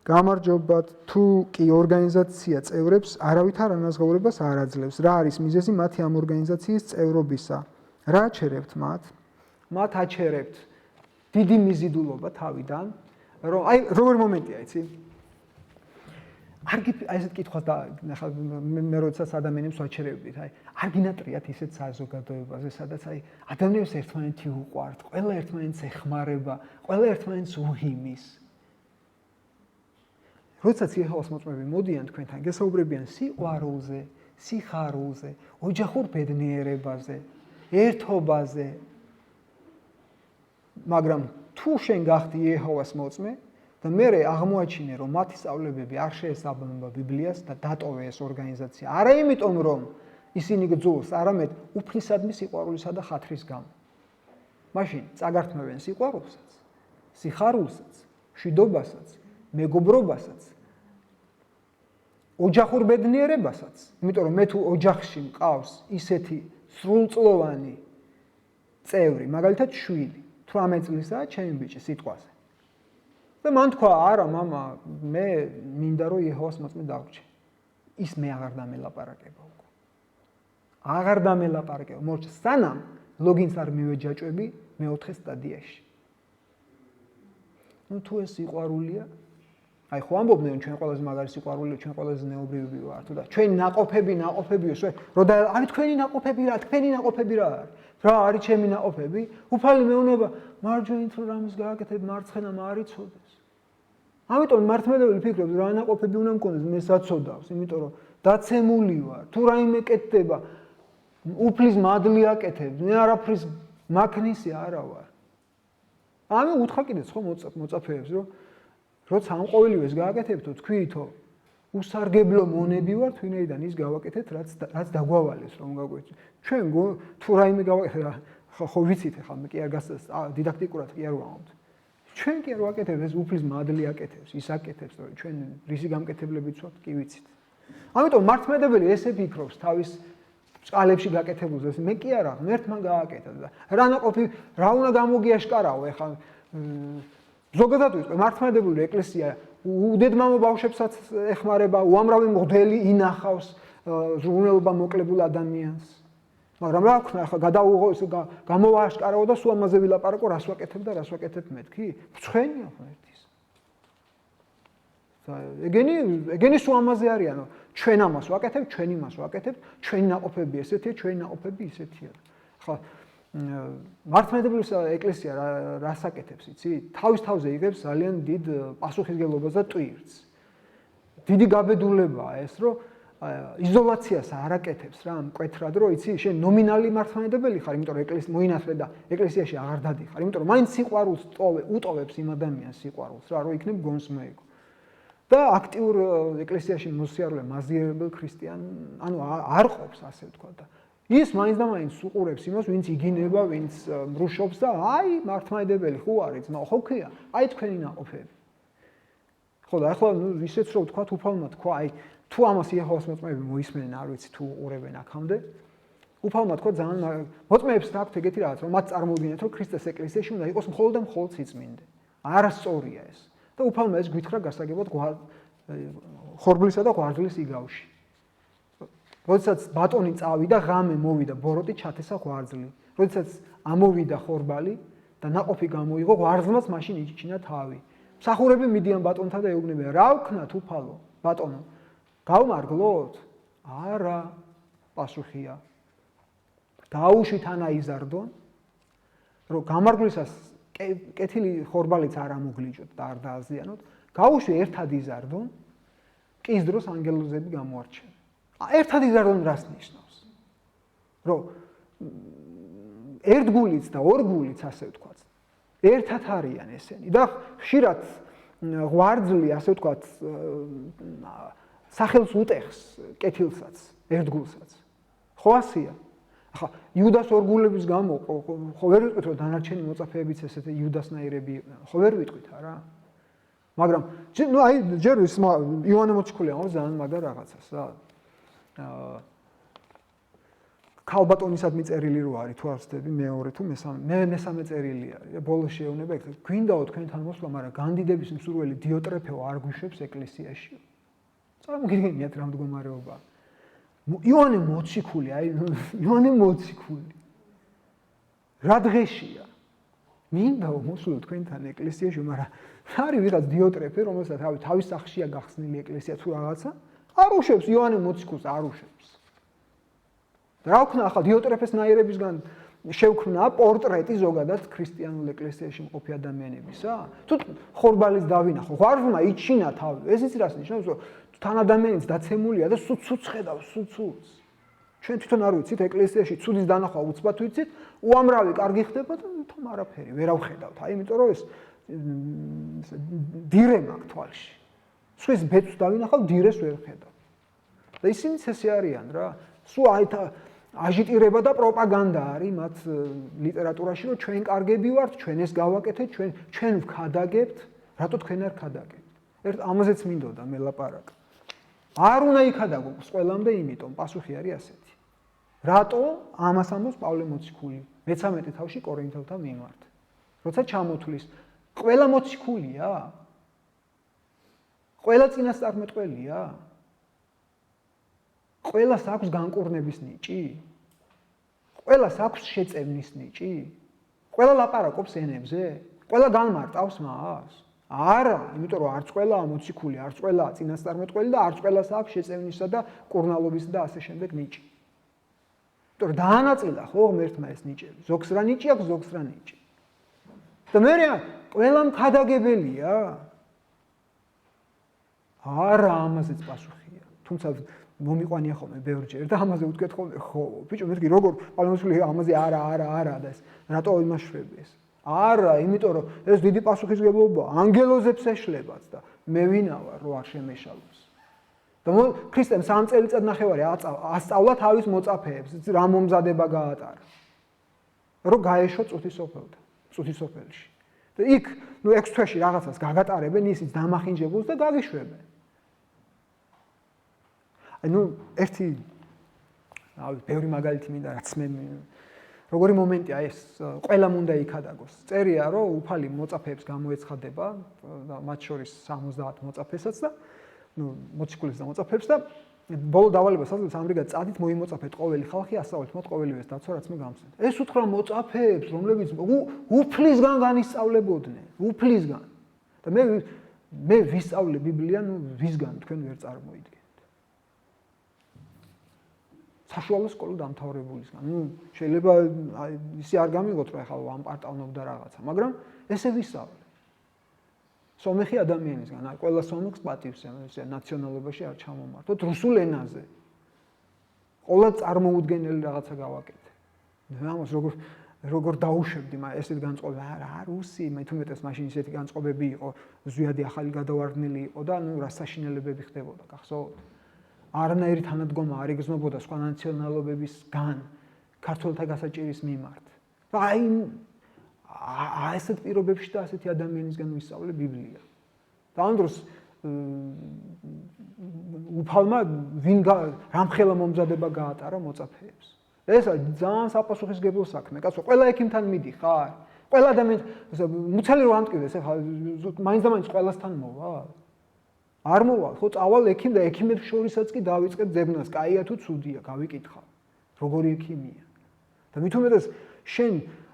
გამარჯობათ, თუ კი ორგანიზაცია წევრებს არავითარ ანაზღაურებას არ აძლევს. რა არის მიზეზი მათი ამ ორგანიზაციის წევრობისა? რა აჩერებთ მათ? მათ აჩერებთ დიდი მიზიდულობა თავიდან, რომ აი როგორი მომენტია, იცი? ესეთ კითხვას და მე როდესაც ადამიანებს ვაჩერებდით, აი არ გინატრიათ ისეთ საზოგადოებაზე, სადაც აი ადამიანებს ერთმანეთი უყვართ, ყველა ერთმანეთს ეხმარება, ყველა ერთმანეთს უհიმის. როდესაც იეჰოვას მოწმეები მოდიან თქვენთან, გესაუბრებიან სიყვარულზე, სიხარულზე, ოჯახურ ბედნიერებაზე, ერთობაზე. მაგრამ თუ შენ გახდი იეჰოვას მოწმე და მე აღმოაჩინე, რომ მათი სწავლებები არ შეესაბამება ბიბლიას და დატოვე ეს ორგანიზაცია. არა იმიტომ, რომ ისინი გძულს, არამედ უფლისადმი სიყვარულისა და ხათრის გამო. მაშინ წაგართმევენ სიყვარულსაც, სიხარულსაც, მშვიდობასაც, მეგობრობასაც, ოჯახურ ბედნიერებასაც, იმიტომ რომ მე თუ ოჯახში მყავს ისეთი სრულწლოვანი წევრი, მაგალითად შვილი, 18 წლისაა ჩემი ბიჭი სიტყვაზე. და მან თქვა, არა მამა, მე მინდა რომ იეჰოვას მოწმე დავრჩე. ის მე აღარ დამელაპარაკება უკვე. აღარ დამელაპარაკება, მორჩა სანამ ლოგინს არ მივეჯაჭვები მეოთხე სტადიაში. თუ ეს სიყვარულია, აი ხო ამბობდნენ ჩვენ ყველაზე მაგარი სიყვარულია, ჩვენ ყველაზე ზნეობრივი ვართ და ჩვენ ნაყოფებიო, რომ და არის თქვენი ნაყოფები რა, თქვენი ნაყოფები რა არის? რა არის ჩემი ნაყოფები? უფალი მეუნება მარჯვენით რომ რამის გააკეთებ, მარცხენა მარიცოდეს. ამიტომ მართლმადიდებელი ფიქრობს, რა ნაყოფები უნდა მქონდეს, მე საცოდავს, იმიტომ რომ დაცემული ვარ. თუ რაიმე კეთდება, უფლის მადლი აკეთებ, მე არაფრის მაქნისი არა ვარ. ამი უთხრა კიდეც ხო მოწაფეებს, რომ როცა ამ ყოველივეს გააკეთებთო, თქვითო, უსარგებლო მონები ვართ, ვინაიდან ის გავაკეთეთ, რაც დაგვავალეს, რომ გაგვეცი. ჩვენ თუ რაიმე გავაკეთეთ, ხო ვიცით ახლა მე კი არ დიდაქტიკურად კი არ ვამბობთ. ჩვენ კი არ ვაკეთებთ, ეს უფლის მადლი აკეთებს, ის აკეთებს, რომ ჩვენ რისი გამკეთებლებით ვართ, კი ვიცით. ამიტომ მართლმადიდებელი ესე ფიქრობს თავის წყალებში გაკეთებულზე, მე კი არა, ღმერთმა გააკეთა და რა ნაყოფი, რა უნდა გამოგიაშკარავ ახლა ზოგადად ვიტყვი, მართლმადიდებელი ეკლესია უდედმამო ბავშვებსაც ეხმარება, უამრავი მღვდელი ინახავს ზრუნველობა მოკლებულ ადამიანს. მაგრამ რა ვქნა, ახლა გამოვააშკარავო და სულ ამაზე ვილაპარაკო, რას ვაკეთებ და რას ვაკეთებ მეთქი? მწვენია ღმერთის. ეგენი სულ ამაზე არიანო, ჩვენ ამას ვაკეთებ, ჩვენ იმას ვაკეთებ, ჩვენი ნაყოფები ესეთია, ჩვენი ნაყოფები ისეთია. ახლა მართლმადიდებელი ეკლესია რას აკეთებს, იცი? თავის თავზე იღებს ძალიან დიდ პასუხისმგებლობას და ტვირთს. დიდი გაბედულებაა ეს, რომ იზოლაციას არ აკეთებს რა, მკვეთრად, რომ იცი, შენ ნომინალი მართლმადიდებელი ხარ, იმიტომ რომ ეკლესია მოინათლე და ეკლესიაში აღარ დადიხარ, იმიტომ რომ მაინც სიყვარულს უტოვებს იმ ადამიანს სიყვარულს რა, რომ იქნებ გონს მეეგო. და აქტიურ ეკლესიაში მოსიარულე მაზიერებელ ქრისტიან, ანუ არ ყოფს, ასე ვთქვა და ის მაინც და მაინც უყურებს იმას, ვინც იგინება, ვინც მრუშობს და აი მართლმადიდებელი ხო არის, ძმა, ხო ქვია, აი თქვენი ნაყოფები. ხო და ახლა ისეც რომ ვთქვა, უფალმა თქვა, აი თუ ამას იეჰოვას მოწმეები მოისმენენ, არ ვიცი თუ უყურებენ აქამდე. უფალმა თქვა ძალიან მოწმეებს აქვთ ეგეთი რაღაც, რომ მათ წარმოუდგინეთ, რომ ქრისტეს ეკლესიაში უნდა იყოს მხოლოდ და მხოლოდ სიწმინდე. არასწორია ეს. და უფალმა ეს გვითხრა გასაგებად ხორბლისა და ღვარდლის იგავში. როდესაც ბატონი წავიდა, ღამე მოვიდა, ბოროტი ჩათესა ღვარძლი. როდესაც ამოვიდა ხორბალი და ნაყოფი გამოიღო, ღვარძლმაც მაშინ იჩიჩინა თავი. მსახურები მიდიან ბატონთან და ეუბნებიან, რა ვქნათ უფალო, ბატონო, გავმარგლოთ? არა, პასუხია. დაუშვით აიზარდონ, რომ გამარგვლისას კეთილი ხორბალიც არ ამოგლიჯოთ და არ დააზიანოთ, გაუშვი ერთად იზარდონ, კის დროს ანგელოზები გამოარჩევენ. ერთად იზარდონ რას ნიშნავს? რომ ერთ გულიც და ორ გულიც, ასე ვთქვათ, ერთად არიან ესენი და ხშირად ღვარძლი, ასე ვთქვათ, სახელს უტეხს კეთილსაც, ერთგულსაც. ხო ასია? ახლა იუდას ორგულების გამო ხო ვერ ვიტყვით, რომ დანარჩენი მოწაფეებიც ესეთი იუდასნაირები იყვნენ. ხო ვერ ვიტყვით არა? მაგრამ ნუ აი ჯერ ის იოანე მოციქული ამბობს ძალიან მაგარ რაღაცას რა. ქალბატონისადმი წერილი რო არის თუ არ ვცდები მეორე თუ მესამე წერილი არის. ბოლოს შეეუბნება ეგ გვინდაო თქვენთან მოსვლა, მაგრამ განდიდების მსურველი დიოტრეფეო არ გვიშვებს ეკლესიაში. წარმოგიდგენიათ რა მდგომარეობაა. იონე მოციქული, იონე მოციქული. რა დღეშია? მინდაო მოსულო თქვენთან ეკლესიაში, მაგრამ არის ვიღაც დიოტრეფე, რომელსაც თავის სახშია გახსნილი ეკლესია თუ რაღაცა, არ უშვებს იონე მოციქულს, არ უშვებს. რა ვქნა ახლა დიოტრეფეს ნაირებისგან შევქმნა პორტრეტი ზოგადად ქრისტიანულ ეკლესიაში მყოფი ადამიანებისა? თუ ხორბალიც დავინახო, ღარღმა იჩინა თავი. ეს იცი რას ნიშნავს, რომ თან ადამიანიც დაცემულია და სუცუც ხედავს, სუცუც. ჩვენ თვითონ არ ვიცით ეკლესიაში ცუდის დანახვა უცბად ვიცით, უამრავი კარგი ხდება და თომ არაფერი ვერ ავხედავთ. აი, იმიტომ რომ ეს დირე მაქვს თვალში. სხვის ბეწვს დავინახავ, დირეს ვერ ხედავ. და ისინიც ესე არიან რა. სულ აჟიტირება და პროპაგანდა არის მათ ლიტერატურაში, რომ ჩვენ კარგები ვართ, ჩვენ ეს გავაკეთეთ, ჩვენ ვქადაგებთ, რატო თქვენ არ ქადაგებთ? ერთ ამაზეც მინდოდა მე ლაპარაკ. არ უნდა იქადაგო ყველამდე, იმიტომ პასუხი არის ასეთი. რატო ამას ამბობს პავლე მოციქული 13 თავში კორინთელთა მიმართ? როცა ჩამოთვლის, ყველა მოციქულია? ყველა წინასწარმეტყველია? ყველას აქვს განკურნების ნიჭი? ყველას აქვს შეწევნის ნიჭი? ყველა ლაპარაკობს ენებზე? ყველა განმარტავს მას? არა, იმიტომ რომ არც ყველაა მოციქული, არც ყველაა წინასწარმეტყველი და არც ყველას აქვს შეწევნისა და კურნალობისა და ასე შემდეგ ნიჭი. იმიტომ რომ დაანაწილა ხო ღმერთმა ეს ნიჭები. ზოგს რა ნიჭი აქვს, ზოგს რა ნიჭი. და მე ყველა მქადაგებელია? არა, ამაზეც პასუხია. თუმცა მომიყვანია ხოლმე ბევრჯერ და ამაზე ვთქვეთ ხოლმე ხო, ბიჭო, მეთქი როგორ პალმოსული ამაზე არა და ეს რატო იმაშვები ეს? არა, იმიტომ რომ ეს დიდი პასუხისმგებლობაა, ანგელოზებს ეშლებათ და მე ვინა ვარ, რო არ შემეშალოს. და ქრისტემ 3 წელიწადნახევარი ასწავლა თავის მოწაფეებს, რა მომზადება გაატარა. რომ გაეშო წუთისოფელში. და იქ, 6 თვეში რაღაცას გაგატარებენ ისიც დამახინჯებულს და გაგიშვებენ. ერთი ბევრი მაგალითი მინდა რაც მე როგორი მომენტია ეს ყველამ უნდა იქადაგოს. წერია რომ უფალი მოწაფეებს გამოეცხადება და მათ შორის 70 მოწაფესაც და მოციქულებს და მოწაფეებს და ბოლო დავალებას აძლევს ამრიგად წადით მოიმოწაფეთ ყოველი ხალხი ასწავლეთ მათ ყოველივეს დაცვა რაც მე გამცეთ. ეს უთხრა მოწაფეებს რომლებიც უფლისგან განისწავლებოდნენ, უფლისგან. და მე ვისწავლე ბიბლია, ვისგან თქვენ ვერ წარმოიდგენთ. საშუალო სკოლა დამთავრებულისგან. შეიძლება ისე არ გამიგოთ რა ახლა ამპარტავობდა რაღაცა, მაგრამ ესე ვისწავლე. სომეხი ადამიანისგან, ყველა სომეხს პატივს ესე ნაციონალობაში არ ჩამომართოთ რუსულ ენაზე. ყოლა წარმოუდგენელი რაღაცა გავაკეთე. და ამას როგორ დაუშვებდი, მაგრამ ესეთ განწყობა არა რუსი, მე თუმეტეს მაშინ ისეთი განწყობები იყო, ზვიადი ახალი გადავარდნილი იყო და რა საშინელებები ხდებოდა, გახსოვთ? არანაირი თანადგომა არ იგრძნობოდა სხვა ნაციონალობებისგან ქართველთა გასაჭირის მიმართ. აი ესეთ პირობებში და ასეთი ადამიანისგან ვისწავლე ბიბლია. და ამ დროს უფალმა რამხელა მომზადება გაატარა მოწაფეებს. ეს ძალიან საპასუხისმგებლო საქმე. კაცო, ყველა ექიმთან მიდიხარ? ყველა ადამიანი მუცელი რო ამტკივდეს, ეხლა მაინც და მაინც ყველასთან მოვა? არ მოვალ, ხო წავალ ექიმ და ექიმებს შორისაც კი დავიწყებ ძებნას, კაია თუ ცუდია, გავიკითხავ. როგორი ექიმია? და მით უმეტეს შენ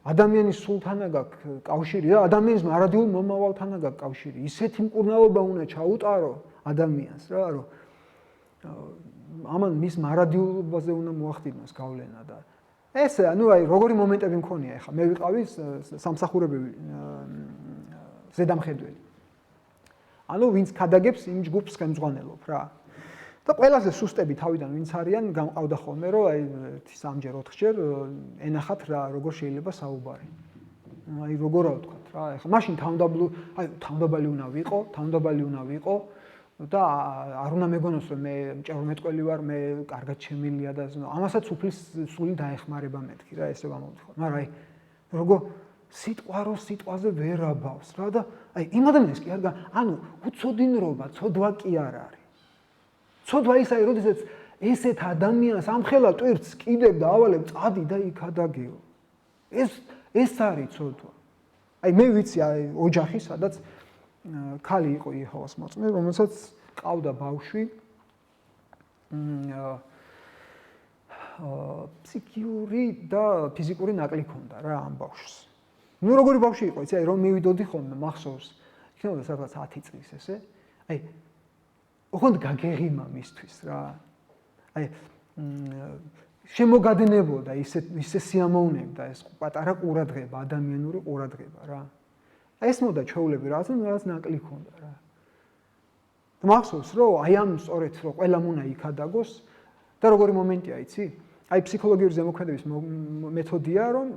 ადამიანის სულთანა გაქვს კავშირი და ადამიანის მარადიულ მომავალთანა გაქვს კავშირი. ისეთი მკურნალობა უნდა ჩაუტარო ადამიანს რა, რომ ამან მის მარადიულობაზე უნდა მოახდინოს გავლენა და ეს აი როგორი მომენტები მქონია ახლა მე ვიყავი სამსახურებრივი ზედამხედველი. ვინც ქადაგებს იმ ჯგუფს ხელმძღვანელობ რა. და ყველაზე სუსტები თავიდან ვინც არიან, გამყავდა ხოლმე რომ აი 3-ჯერ 4-ჯერ ენახათ რა როგორ შეიძლება საუბარი. აი როგორ ავთქვათ რა, ეხლა მაშინ თავმდაბალი უნდა ვიყო და არ უნდა მეგონოს რომ მე მჭეორმეტყველი ვარ, მე კარგად შემილია და ამასაც უფლის სული დაეხმარება მეთქი რა, ესე გამოვთქვა. მაგრამ აი როგორ სიტყვაზე ვერ აბავს რა და აი იმ ადამიანს კი არ უცოდინრობა, ცოდვა კი არ არის. ცოდვა ის არის, როდესაც ესეთ ადამიანს ამხელა ტვირთს კიდებ და ავალებ წადი და იქ ადაგეო. ეს არის ცოდვა. აი მე ვიცი ოჯახი, სადაც ქალი იყო იეჰოვას მოწმე, რომელსაც ყავდა ბავშვი ფსიქიური და ფიზიკური ნაკლი ჰქონდა რა ამ ბავშვს. ნუ როგორი ბავშვი იყო, იცი, რომ მივიდოდი ხოლმე მახსოვს. იქნებოდა სადღაც 10 წლის ესე. აი ოღონდ გაგეღიმა მისთვის რა. აი შემოგადნებოდა ისე სიამოვნებდა ეს პატარა ყურადღება, ადამიანური ყურადღება რა. აი ეს მოდა ჩვეულები რაღაც ნაკლი ჰქონდა რა. და მახსოვს რომ აი ამ სწორედ რომ ყველა მონა იქ ადაგოს და როგორი მომენტია იცი? აი ფსიქოლოგიური ზემოქმედების მეთოდია რომ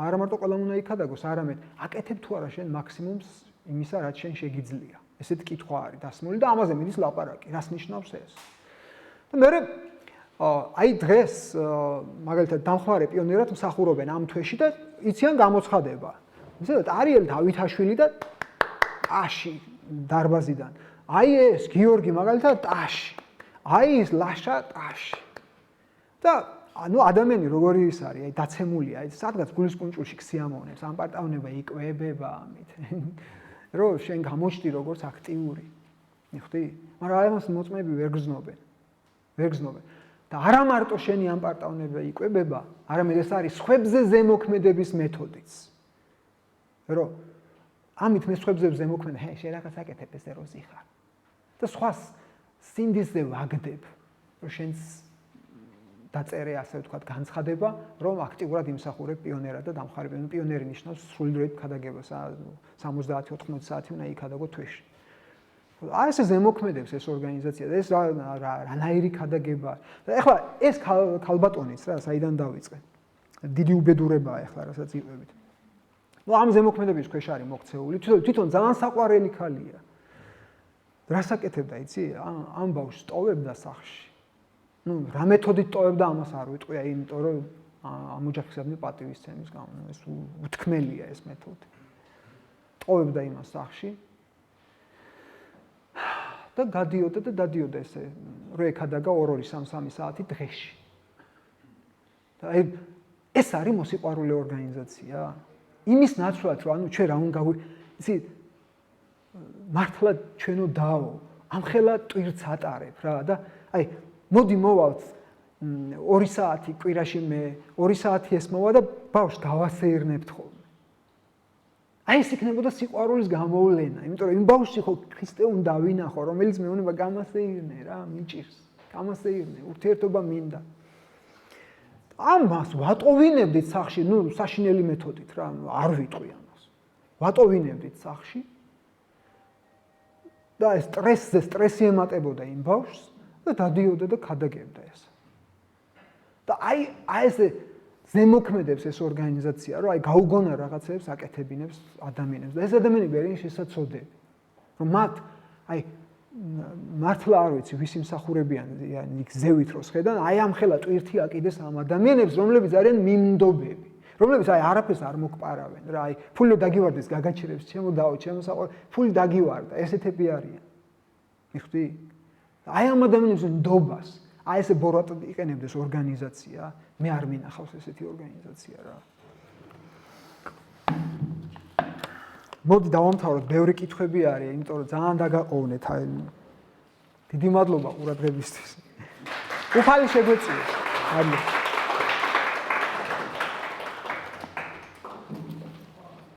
არა მარტო ყველა მონა იქ ადაგოს, არამედ აკეთებ თუ არა შენ მაქსიმუმს იმისა რაც შენ შეგიძლია. ესეთი კითხვა არის დასმული და ამაზე მიდის ლაპარაკი. რას ნიშნავს ეს? და მე აი დღეს მაგალითად დამხმარე პიონერად მსახურობენ ამ თვეში და იციან გამოცხადება. ისედაც არიელ დავითაშვილი და ტაში დარბაზიდან. აი ეს გიორგი მაგალითად ტაში. აი ეს ლაშა ტაში. და ანუ ადამიანი როგორი ის არის, აი დაცემულია, აი სადღაც გულის კუნჭულში ქსიამოვნებს, ამ პარტავნება იკვებება ამით. რომ შენ გამოჩდი როგორც აქტიური. მიხვდი? მაგრამ აი ამას მოწმეები ვერ გრძნობენ. და არა მარტო შენი ამ პარტავნება იკვებება, არამედ ეს არის სხვებზე ზემოქმედების მეთოდიც. რომ ამით მე სხვებზე ზემოქმედებ, შენ რაღაც აკეთებ ესე რო ზიხარ. და სხვას სინდისზე ვაგდებ, რომ შენს დაწერე ასე ვთქვათ განცხადება, რომ აქტიურად იმსახურებ პიონერად და დამხმარე პიონერი ნიშნავს სრულიად ქადაგებას 70-80 საათი უნდა იქადაგო თვეში. აი ესე ზემოქმედებს ეს ორგანიზაცია და ეს რანაირი ქადაგება. და ეხლა ეს ქალბატონიც რა, საიდან დავიწყე? დიდი უბედურებაა ეხლა რასაც იყვებით. ნუ ამ ზემოქმედების ქვეშ არის მოქცეული, თვითონ ძალიან საყვარელი ქალია. რას აკეთებდა, იცი? ამ ბავშვს ტოვებდა სახლში. ნუ რა მეთოდით ტოვებდა ამას არ ვიტყვია, იმიტომ რომ ამ ოჯახისადმი პატივისცემის გამო ეს უთქმელია ეს მეთოდი. ტოვებდა იმას სახლში. და გადიოდა ესე რო ეკადაგა 2-3 საათი დღეში. და ეს არის მოსიყვარულე ორგანიზაცია. იმის ნაცვლად რომ ანუ ჩვენ რა უნდა იცი მართლა ჩვენო დაო ამხელა ტვირთს ატარებ რა და აი მოდი მოვალთ 2 საათი კვირაში მე 2 საათი ეს მოვა და ბავშვს გავასეირნებთ ხოლმე. აი ეს იქნებოდა სიყვარულის გამოვლენა, იმიტომ რომ იმ ბავშვში ხო ქრისტე უნდა ვინახო, რომელიც მეუბნება გამასეირნე რა, მიჭირს. გამასეირნე, ურთიერთობა მინდა. ამას ვატოვინებდით სახლში, ნუ საშინელი მეთოდით რა, არ ვიტყვი ამას. ვატოვინებდით სახლში. და ეს სტრესი ემატებოდა იმ ბავშვს და დადიოდა და ქადაგებდა ეს. და აი ესე ზემოქმედებს ეს ორგანიზაცია, რომ აი გაუგონა რაღაცებს აკეთებინებს ადამიანებს და ეს ადამიანები არიან შესაძოდები. რომ მათ აი მართლა არ ვიცი ვის იმსახურებიან იქ ზევით რო შედან, აი ამხელა ტვირთი აკიდეს ამ ადამიანებს, რომლებიც არიან მიმდობები, რომლებიც აი არაფერს არ მოგპარავენ რა, აი ფული დაგივარდეს გაგაჩერებს, ჩემო დაო, ჩემო საყვარ, ფული დაგივარდა, ესეთები არიან. მიხვდი? აი ამ ადამიანებს ნდობას აი ესე ბოროტად იყენებდეს ორგანიზაცია, მე არ მინახავს ესეთი ორგანიზაცია რა. მოდი დავამთავროთ, ბევრი კითხვები არის, იმიტომ რომ ძალიან დაგაყოვნეთ აი. დიდი მადლობა ყურადღებისთვის. უფალი შეგვეწიეს.